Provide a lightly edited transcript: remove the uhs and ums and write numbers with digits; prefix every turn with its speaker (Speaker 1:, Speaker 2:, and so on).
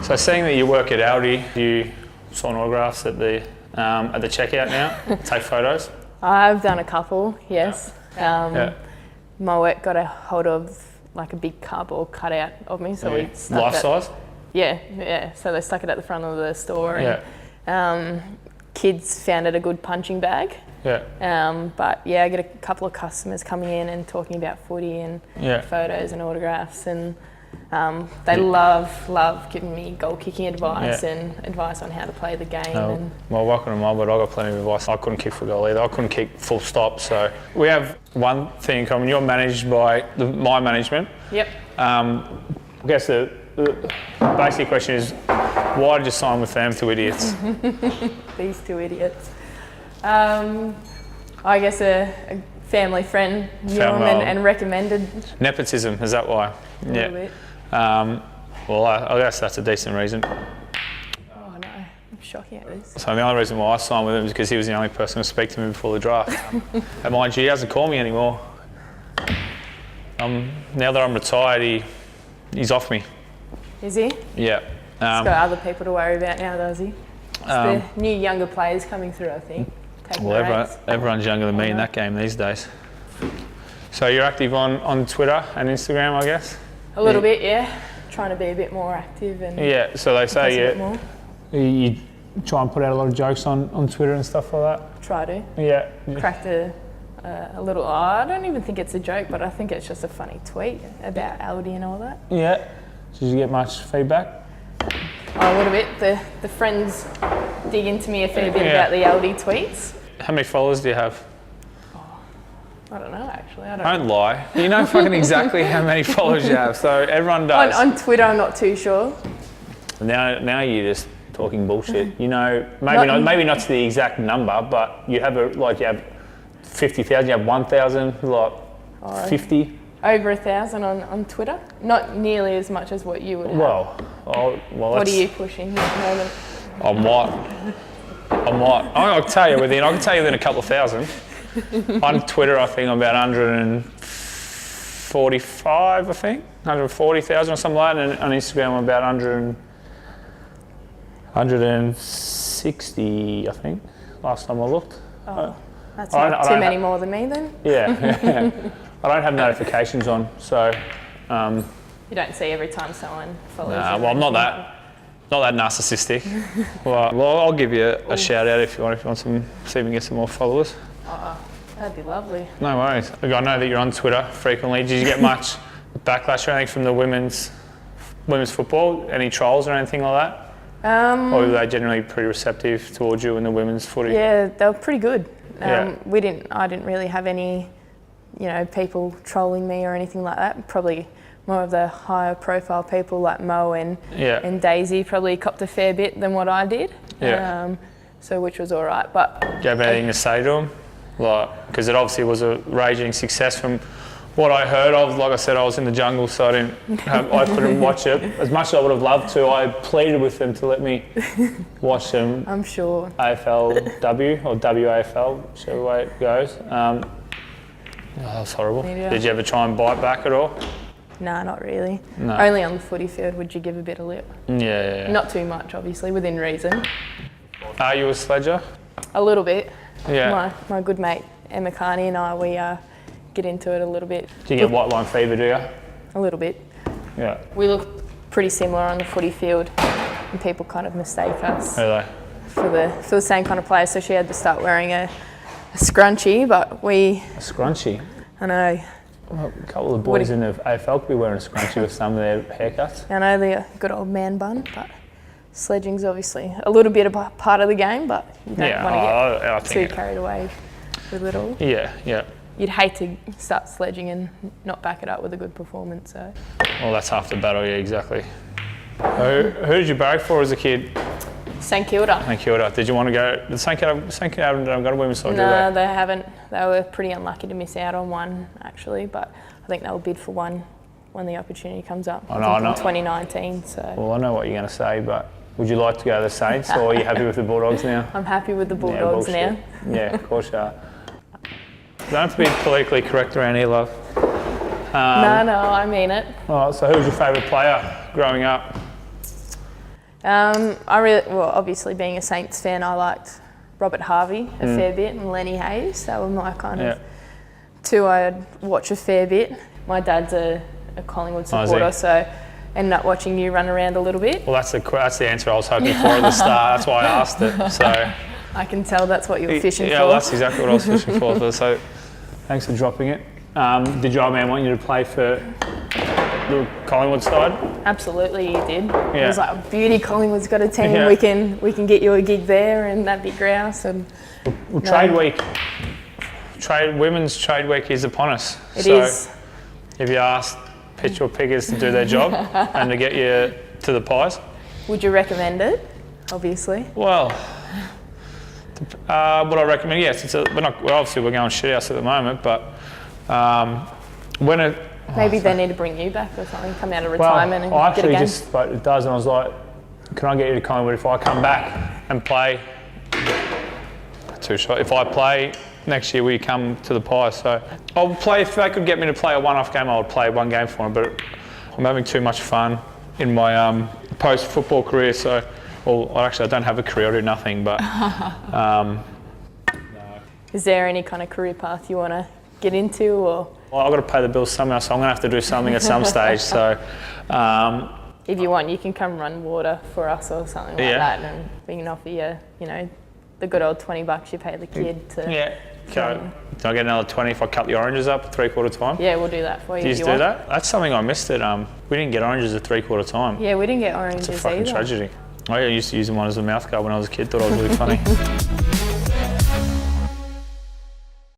Speaker 1: So seeing that you work at Aldi, you sign autographs at the checkout now, take photos?
Speaker 2: I've done a couple, yes. My work got a hold of like a big cardboard cutout of me, so we stuck
Speaker 1: life size?
Speaker 2: Yeah. So they stuck it at the front of the store, and kids found it a good punching bag.
Speaker 1: Yeah.
Speaker 2: But yeah, I get a couple of customers coming in and talking about footy and photos and autographs, and they love giving me goal kicking advice and advice on how to play the game.
Speaker 1: Well, welcome to mine, but I got plenty of advice. I couldn't kick for goal either. I couldn't kick full stop. So we have one thing in common. You're managed by my management.
Speaker 2: Yep.
Speaker 1: I guess the basic question is, why did you sign with them, two idiots?
Speaker 2: These two idiots. I guess a family friend knew them and recommended.
Speaker 1: Nepotism, is that why?
Speaker 2: A little bit.
Speaker 1: Well, I guess that's a decent reason.
Speaker 2: Oh no, I'm shocking at this.
Speaker 1: So the only reason why I signed with him is because he was the only person to speak to me before the draft. And mind you, he hasn't called me anymore. Now that I'm retired, he's off me.
Speaker 2: Is he?
Speaker 1: Yeah.
Speaker 2: He's got other people to worry about now, does he? It's the new younger players coming through, I think.
Speaker 1: Everyone's younger than me in that game these days. So you're active on Twitter and Instagram, I guess?
Speaker 2: A little bit, yeah. Trying to be a bit more active and
Speaker 1: so they say you try and put out a lot of jokes on Twitter and stuff like that?
Speaker 2: Try to.
Speaker 1: Yeah.
Speaker 2: Cracked a little, I don't even think it's a joke, but I think it's just a funny tweet about Aldi and all that.
Speaker 1: Yeah. Did you get much feedback?
Speaker 2: A little bit. The friends dig into me a fair bit about the Aldi tweets.
Speaker 1: How many followers do you have?
Speaker 2: I don't know, actually.
Speaker 1: Don't lie. You know fucking exactly how many followers you have, so everyone does.
Speaker 2: On Twitter, I'm not too sure.
Speaker 1: Now you're just talking bullshit. You know, maybe not to the exact number, but you have you have 50,000, you have 1,000, 50.
Speaker 2: Over 1,000 on Twitter. Not nearly as much as what you would have.
Speaker 1: Well,
Speaker 2: what are you pushing at the moment?
Speaker 1: I'm what? I'll tell you I can tell you within a couple of thousand. On Twitter, I think I'm about 145, 140,000 or something like that. And on Instagram, I'm about 160, I think, last time I looked.
Speaker 2: Oh, that's not too many more than me then.
Speaker 1: Yeah. I don't have notifications on, so...
Speaker 2: you don't see every time someone follows you?
Speaker 1: Well, I'm not that narcissistic. well, I'll give you a shout out if you want some, see if we can get some more followers.
Speaker 2: That'd be lovely.
Speaker 1: No worries. I know that you're on Twitter frequently. Did you get much backlash or anything from the women's football? Any trolls or anything like that? Or were they generally pretty receptive towards you in the women's footy?
Speaker 2: Yeah, they were pretty good. I didn't really have any, people trolling me or anything like that. Probably more of the higher profile people like Mo and Daisy probably copped a fair bit than what I did.
Speaker 1: Yeah.
Speaker 2: So which was all right. But
Speaker 1: do you have anything to say to them? Because it obviously was a raging success from what I heard of. Like I said, I was in the jungle, so I couldn't watch it. As much as I would have loved to, I pleaded with them to let me watch them.
Speaker 2: I'm sure.
Speaker 1: AFLW or WAFL, whichever way it goes. That was horrible. Yeah. Did you ever try and bite back at all?
Speaker 2: Nah, not really.
Speaker 1: No.
Speaker 2: Only on the footy field would you give a bit of lip.
Speaker 1: Yeah.
Speaker 2: Not too much, obviously, within reason.
Speaker 1: Are you a sledger?
Speaker 2: A little bit.
Speaker 1: Yeah.
Speaker 2: My good mate Emma Carney and I, we get into it a little bit.
Speaker 1: Do you get white line fever, do you?
Speaker 2: A little bit.
Speaker 1: Yeah.
Speaker 2: We look pretty similar on the footy field, and people kind of mistake us for the same kind of player. So she had to start wearing a scrunchie, but we...
Speaker 1: A scrunchie?
Speaker 2: I know.
Speaker 1: Well, a couple of boys in the AFL could be wearing a scrunchie with some of their haircuts.
Speaker 2: I know, the good old man bun, but sledging's obviously a little bit of a part of the game, but you don't want to get too carried away with it all.
Speaker 1: Yeah.
Speaker 2: You'd hate to start sledging and not back it up with a good performance. So.
Speaker 1: Well, that's half the battle, yeah, exactly. Who did you barrack for as a kid?
Speaker 2: St Kilda.
Speaker 1: St Kilda. Did you want to go? Did St Kilda haven't got a women's side?
Speaker 2: No, they haven't. They were pretty unlucky to miss out on one, actually, but I think they'll bid for one when the opportunity comes up. I know. In 2019. So. Well,
Speaker 1: I know what you're going to say, but would you like to go to the Saints, or are you happy with the Bulldogs now?
Speaker 2: I'm happy with the Bulldogs now.
Speaker 1: Yeah, of course you are. You don't have to be politically correct around here, love.
Speaker 2: No, I mean it.
Speaker 1: All right, so who was your favourite player growing up?
Speaker 2: Obviously being a Saints fan, I liked Robert Harvey a fair bit and Lenny Hayes. They were my kind of two I'd watch a fair bit. My dad's a Collingwood supporter, so ended up watching you run around a little bit.
Speaker 1: Well, that's the answer I was hoping for at the start. That's why I asked it. So
Speaker 2: I can tell that's what you were fishing for.
Speaker 1: Yeah, well, that's exactly what I was fishing for. So thanks for dropping it. Did your old man want you to play for the Collingwood side?
Speaker 2: Absolutely, he did. Yeah. He was like, beauty, Collingwood's got a team. Yeah. We can get you a gig there, and that'd be grouse. And
Speaker 1: trade week. Women's trade week is upon us.
Speaker 2: It is.
Speaker 1: If you ask pitch or pickers to do their job and to get you to the Pies.
Speaker 2: Would you recommend it? Obviously.
Speaker 1: Well, would I recommend? Yes, we're going shit house at the moment, but
Speaker 2: maybe they need to bring you back or something. Come out of retirement and
Speaker 1: I
Speaker 2: get a game.
Speaker 1: actually just spoke to Daz and I was like, "Can I get you to Collingwood if I come back and play?" If I play next year, will you come to the Pies? So I'll play. If they could get me to play a one-off game, I would play one game for them. But I'm having too much fun in my post-football career. So, I don't have a career. I do nothing. But
Speaker 2: is there any kind of career path you want to get into, or?
Speaker 1: Well, I've got to pay the bills somehow, so I'm going to have to do something at some stage. So,
Speaker 2: if you want, you can come run water for us or something like that, and we can offer you, the good old $20 you pay the kid to.
Speaker 1: Yeah. Can I get another 20 if I cut the oranges up 3/4 time?
Speaker 2: Yeah, we'll do that for you.
Speaker 1: Do you do that? That's something I missed. We didn't get oranges at 3/4 time.
Speaker 2: Yeah, we didn't get oranges either.
Speaker 1: It's a fucking tragedy. I used to use one as a mouth guard when I was a kid. Thought I was really funny.